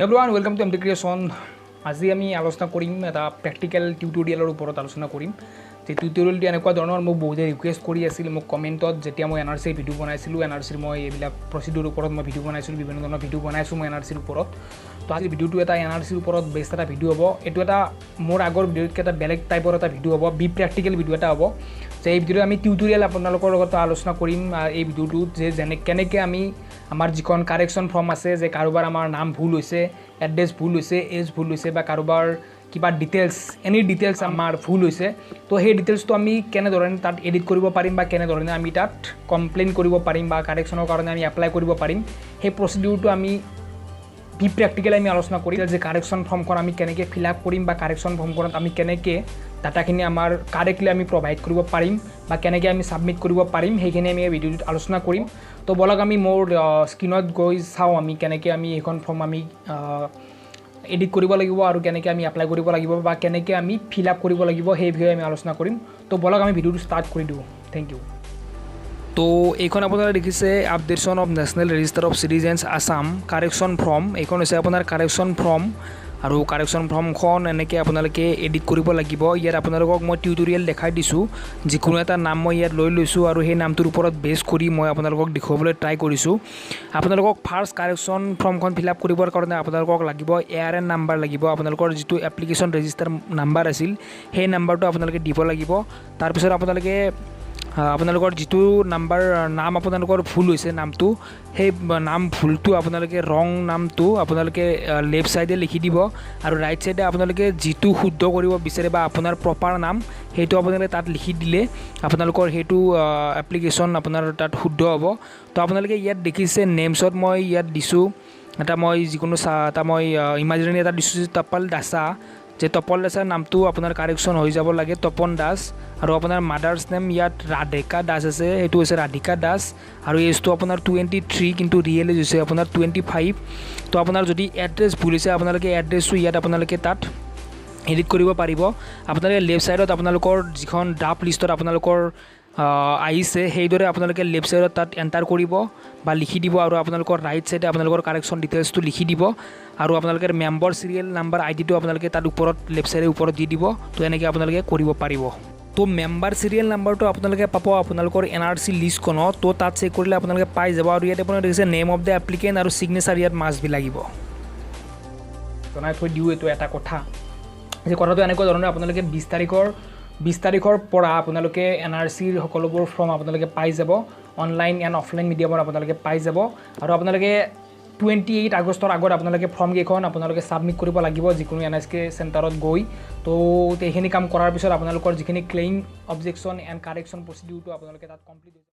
Everyone, welcome to MtDigitalManab. আজি আমি আলোচনা কৰিম এটা প্ৰ্যাকটিক্যাল টিউটোৰিয়েলৰ ওপৰত আলোচনা কৰিম যে টিউটোৰিয়েলটো এনেকুৱা ধৰণৰ মোক বহুতে ৰিকুৱেষ্ট কৰি আছিল মোক কমেন্টত যেতিয়া মই NRC ভিডিও বনাইছিলো NRC মই এইবিলাক প্ৰসিডিউৰ ওপৰত মই ভিডিও বনাইছিলো বিভিন্ন ধৰণৰ ভিডিও বনাইছো মই NRC ওপৰত তো আজি ভিডিওটো এটা NRC ওপৰত বেছ এটা ভিডিও হ'ব এটো এটা মোৰ আগৰ ভিডিওত এটা বেলেগ টাইপৰ এটা ভিডিও হ'ব বি প্ৰ্যাকটিক্যাল ভিডিও এটা হ'ব যে এই ভিডিওটো আমি টিউটোৰিয়েল আপোনালোকৰ লগত আলোচনা কৰিম এই ভিডিওটো যে কেনেকৈ আমি আমাৰ যিখন কাৰেকশ্যন ফৰ্ম আছে যে কাৰোবাৰ আমাৰ নাম ভুল হৈছে এড্ৰেছ ভুল হৈছে এজ ভুল হৈছে বা কাৰোবাৰ কিবা ডিটেইলছ এনি ডিটেইলছ আমাৰ ভুল হৈছে তো সেই ডিটেইলছটো আমি কেনে ধৰণে তাত এডিট কৰিব পাৰিম বা কেনে ধৰণে আমি তাত কমপ্লেইন কৰিব পাৰিম বা কাৰেকশ্যনৰ কাৰণে আমি এপ্লাই কৰিব পাৰিম সেই প্ৰসিডিউৰটো আমি বি প্ৰ্যাকটিক্যালি আমি আলোচনা কৰিম যে কাৰেকশ্যন ফৰ্মখন আমি কেনেকৈ ফিল আপ কৰিম বা কাৰেকশ্যন ফৰ্মখনত আমি কেনেকৈ ডাটাখিনি আমাৰ কাৰেক্টলি আমি প্ৰভাইড কৰিব পাৰিম বা কেনেকৈ আমি সাবমিট কৰিব পাৰিম সেইখিনি আমি এই ভিডিওত আলোচনা কৰিম তো বলক আমি মোৰ স্ক্ৰিনত গৈ চাওঁ আমি কেনেকৈ আমি এইখন ফৰ্ম আমি এডিট কৰিব লাগিব আৰু কেনেকৈ আমি এপ্লাই কৰিব লাগিব বা কেনেকৈ আমি ফিল আপ কৰিব লাগিব সেই বিষয়ে আমি আলোচনা কৰিম তো বলক আমি ভিডিওটো ষ্টাৰ্ট কৰি দিওঁ থ্যাংক ইউ তো এইখন আপোনালোকে দেখিছে updation of national register of citizens Assam correction form এইখন হৈছে আপোনাৰ কাৰেকশ্যন ফৰ্ম আৰু কাৰেকশ্যন ফৰ্মখন এনেকৈ আপোনালোকে এডিট কৰিব লাগিব ইয়াত আপোনালোকক মই টিউটোৰিয়েল দেখাই দিছোঁ যিকোনো এটা নাম মই ইয়াত লৈ লৈছোঁ আৰু সেই নামটোৰ ওপৰত বেছ কৰি মই আপোনালোকক দেখুৱাবলৈ ট্ৰাই কৰিছোঁ আপোনালোকক ফাৰ্ষ্ট কাৰেকশ্যন ফৰ্মখন ফিল আপ কৰিবৰ কাৰণে আপোনালোকক লাগিব ARN নাম্বাৰ লাগিব আপোনালোকৰ যিটো এপ্লিকেশ্যন ৰেজিষ্টাৰ নাম্বাৰ আছিল সেই নাম্বাৰটো আপোনালোকে দিব লাগিব তাৰপিছত আপোনালোকৰ যিটো নাম আপোনালোকৰ ভুল হৈছে নামটো সেই নাম ভুলটো আপোনালোকে ৰং নামটো আপোনালোকে লেফ্ট সাইডে লিখি দিব আৰু ৰাইট সাইডে আপোনালোকে যিটো শুদ্ধ কৰিব বিচাৰে বা আপোনাৰ প্ৰপাৰ নাম সেইটো আপোনালোকে তাত লিখি দিলে আপোনালোকৰ সেইটো এপ্লিকেশ্যন আপোনাৰ তাত শুদ্ধ হ'ব তো আপোনালোকে ইয়াত দেখিছে নেমছত মই ইয়াত দিছোঁ এটা মই যিকোনো এটা মই ইমাজিনেৰী এটা দিছোঁ তপল দাসা যে তপল দাসৰ নামটো আপোনাৰ কাৰেকশ্যন হৈ যাব লাগে তপন দাস আৰু আপোনাৰ মাদাৰ্ছ নেম ইয়াত ৰাধিকা দাস আছে সেইটো হৈছে ৰাধিকা দাস আৰু এজটো আপোনাৰ 23 কিন্তু ৰিয়েল এজ হৈছে আপোনাৰ 25 তো আপোনাৰ যদি এড্ৰেছ ভুল হৈছে আপোনালোকে এড্ৰেছটো ইয়াত আপোনালোকে তাত এডিট কৰিব পাৰিব আপোনালোকে লেফ্ট সাইডত আপোনালোকৰ যিখন ড্ৰাফ্ট লিষ্টত আপোনালোকৰ আহিছে সেইদৰে আপোনালোকে লেফ্ট সাইডত তাত এণ্টাৰ কৰিব বা লিখি দিব আৰু আপোনালোকৰ ৰাইট সাইডে আপোনালোকৰ কাৰেকশ্যন ডিটেইলছটো লিখি দিব আৰু আপোনালোকে মেম্বাৰ সিৰিয়েল নাম্বাৰ আইডিটো আপোনালোকে তাত ওপৰত লেফ্ট সাইডে ওপৰত দি দিব তো এনেকৈ আপোনালোকে কৰিব পাৰিব তো মেম্বাৰ সিৰিয়েল নাম্বাৰটো আপোনালোকে পাব আপোনালোকৰ NRC লিষ্টখনত তো তাত চেক কৰিলে আপোনালোকে পাই যাব আৰু ইয়াত আপোনালোকে দেখিছে নেম অফ দ্য এপ্লিকেণ্ট আৰু চিগনেচাৰ ইয়াত মাষ্ট বি লাগিব জনাই থৈ দিওঁ এইটো এটা কথা যে কথাটো এনেকুৱা ধৰণৰ আপোনালোকে 20 তাৰিখৰ পৰা আপোনালোকে NRCৰ সকলোবোৰ ফৰ্ম আপোনালোকে পাই যাব অনলাইন এণ্ড অফলাইন মিডিয়ামত আপোনালোকে পাই যাব আৰু আপোনালোকে 28 আগষ্টৰ আগত আপোনালোকে ফৰ্ম কেইখন আপোনালোকে সাবমিট কৰিব লাগিব যিকোনো NRC চেণ্টাৰত গৈ তো এইখিনি কাম কৰাৰ পিছত আপোনালোকৰ যিখিনি ক্লেইম অবজেকশ্যন এণ্ড কাৰেকশ্যন প্ৰচিডিউৰটো আপোনালোকে তাত কমপ্লিট